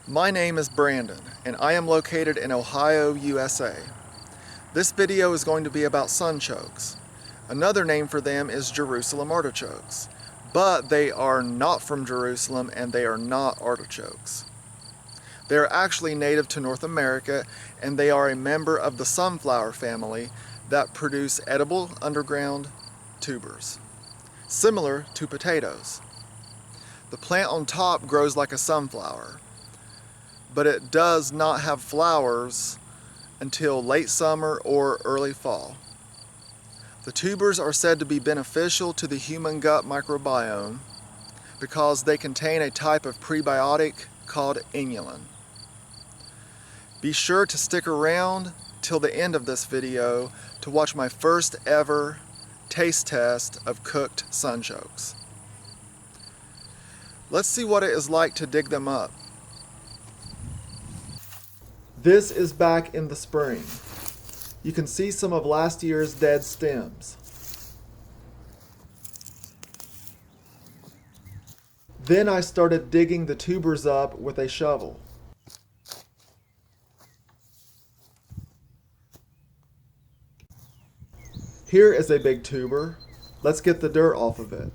My name is Brandon, and I am located in Ohio, USA. This video is going to be about sunchokes. Another name for them is Jerusalem Artichokes, but they are not from Jerusalem and they are not artichokes. They are actually native to North America, and they are a member of the sunflower family that produce edible underground tubers, similar to potatoes. The plant on top grows like a sunflower, but it does not have flowers until late summer or early fall. The tubers are said to be beneficial to the human gut microbiome because they contain a type of prebiotic called inulin. Be sure to stick around till the end of this video to watch my first ever taste test of cooked sunchokes. Let's see what it is like to dig them up. This is back in the spring. You can see some of last year's dead stems. Then I started digging the tubers up with a shovel. Here is a big tuber. Let's get the dirt off of it.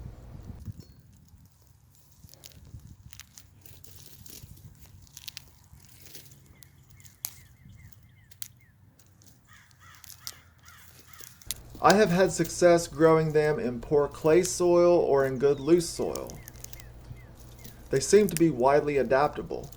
I have had success growing them in poor clay soil or in good loose soil. They seem to be widely adaptable.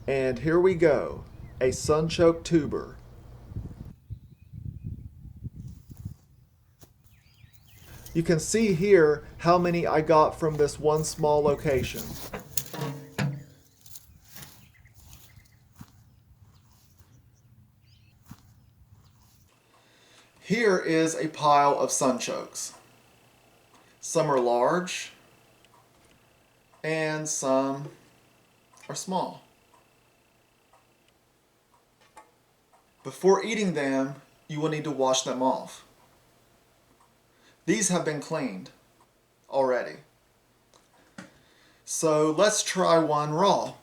And here we go, a sunchoke tuber. You can see here how many I got from this one small location. Here is a pile of sunchokes. Some are large and some are small. Before eating them, you will need to wash them off. These have been cleaned already. So let's try one raw.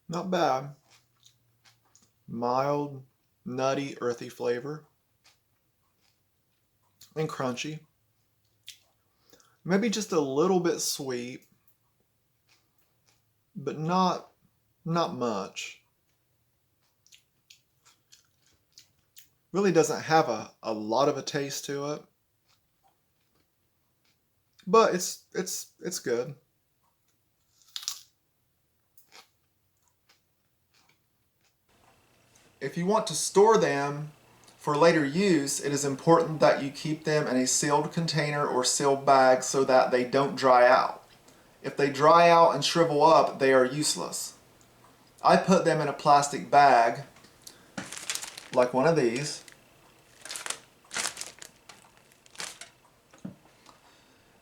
Not bad. Mild, nutty, earthy flavor. And crunchy. Maybe just a little bit sweet, but not much. Really doesn't have a lot of a taste to it, but it's good. If you want to store them for later use, it is important that you keep them in a sealed container or sealed bag so that they don't dry out. If they dry out and shrivel up, they are useless. I put them in a plastic bag, like one of these,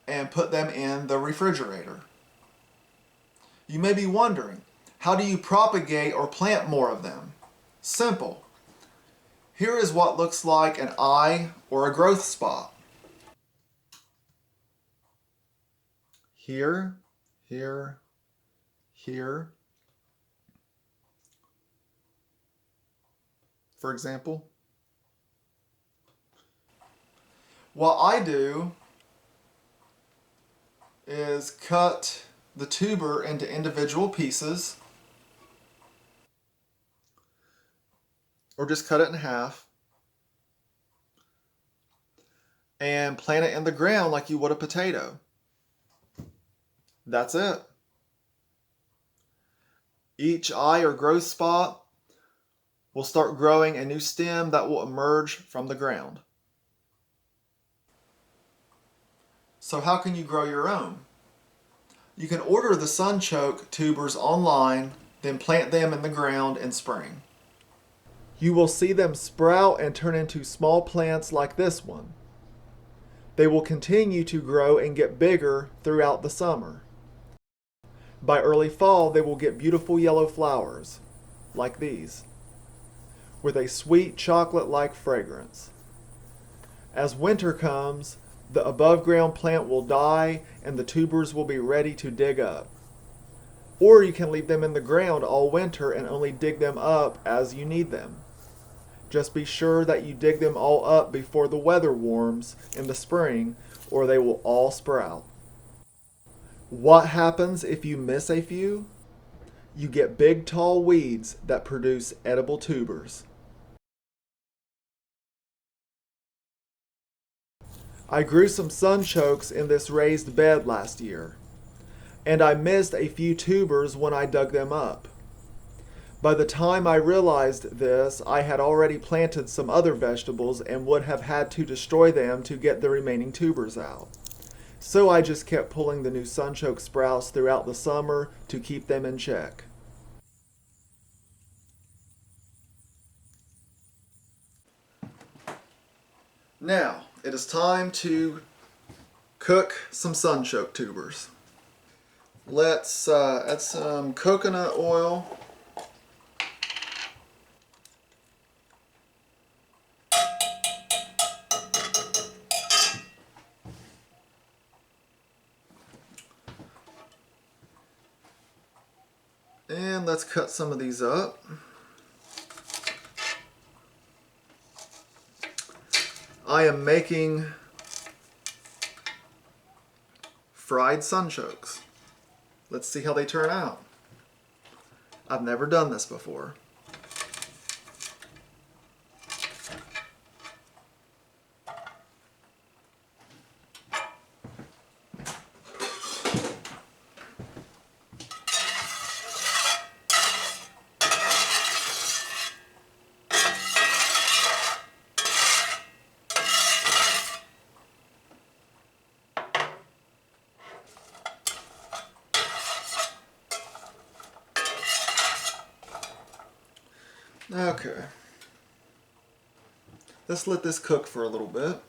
and put them in the refrigerator. You may be wondering, how do you propagate or plant more of them? Simple. Here is what looks like an eye or a growth spot. Here, here, here. For example. What I do is cut the tuber into individual pieces, or just cut it in half, and plant it in the ground like you would a potato. That's it. Each eye or growth spot will start growing a new stem that will emerge from the ground. So how can you grow your own? You can order the sunchoke tubers online, then plant them in the ground in spring. You will see them sprout and turn into small plants like this one. They will continue to grow and get bigger throughout the summer. By early fall, they will get beautiful yellow flowers, like these, with a sweet chocolate-like fragrance. As winter comes, the above-ground plant will die and the tubers will be ready to dig up. Or you can leave them in the ground all winter and only dig them up as you need them. Just be sure that you dig them all up before the weather warms in the spring, or they will all sprout. What happens if you miss a few? You get big tall weeds that produce edible tubers. I grew some sunchokes in this raised bed last year, and I missed a few tubers when I dug them up. By the time I realized this, I had already planted some other vegetables and would have had to destroy them to get the remaining tubers out. So I just kept pulling the new sunchoke sprouts throughout the summer to keep them in check. Now, it is time to cook some sunchoke tubers. Let's add some coconut oil. And let's cut some of these up. I am making fried sunchokes. Let's see how they turn out. I've never done this before. Okay. Let's let this cook for a little bit.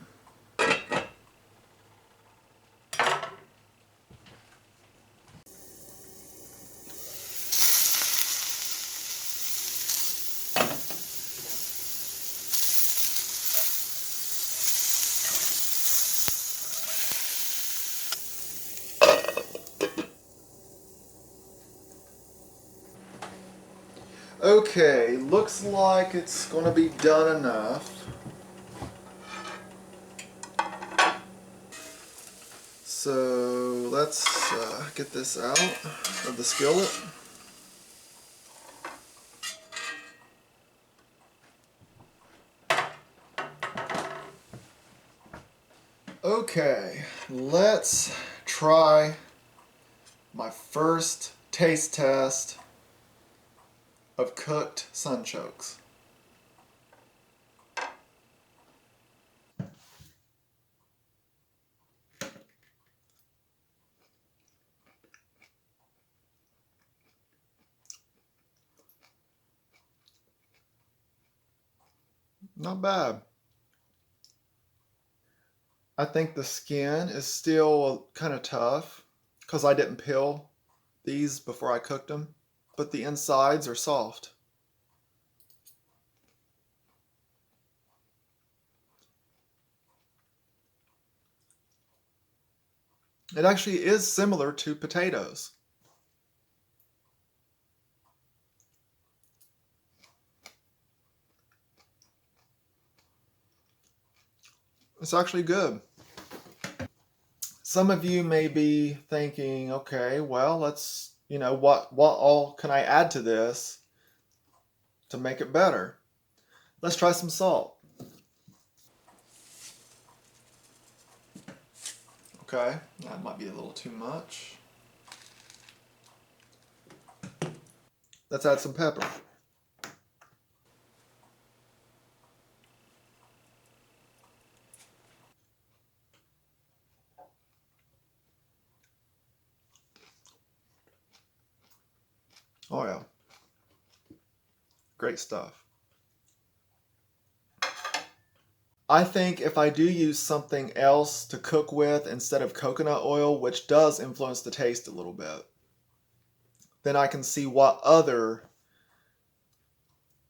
Okay, looks like it's going to be done enough. So let's get this out of the skillet. Okay, let's try my first taste test of cooked sunchokes. Not bad. I think the skin is still kind of tough because I didn't peel these before I cooked them, but the insides are soft. It actually is similar to potatoes. It's actually good. Some of you may be thinking, okay, well, let's, what all can I add to this to make it better? Let's try some salt. Okay, that might be a little too much. Let's add some pepper. Oh yeah, great stuff. I think if I do use something else to cook with instead of coconut oil, which does influence the taste a little bit, then I can see what other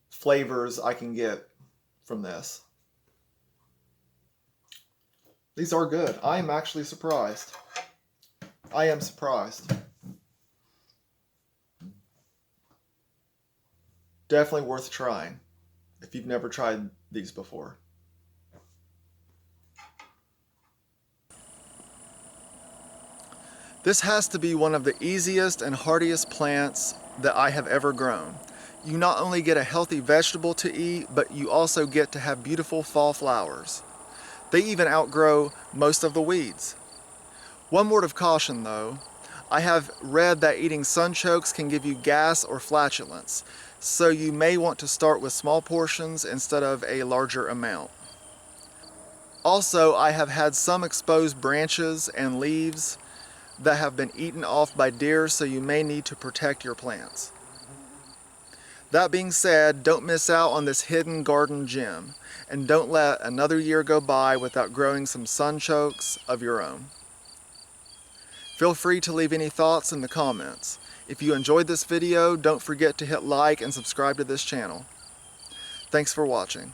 flavors I can get from this. These are good. I am actually surprised. I am surprised. Definitely worth trying if you've never tried these before. This has to be one of the easiest and hardiest plants that I have ever grown. You not only get a healthy vegetable to eat, but you also get to have beautiful fall flowers. They even outgrow most of the weeds. One word of caution though, I have read that eating sunchokes can give you gas or flatulence, so you may want to start with small portions instead of a larger amount. Also, I have had some exposed branches and leaves that have been eaten off by deer, so you may need to protect your plants. That being said, don't miss out on this hidden garden gem, and don't let another year go by without growing some sunchokes of your own. Feel free to leave any thoughts in the comments. If you enjoyed this video, don't forget to hit like and subscribe to this channel. Thanks for watching.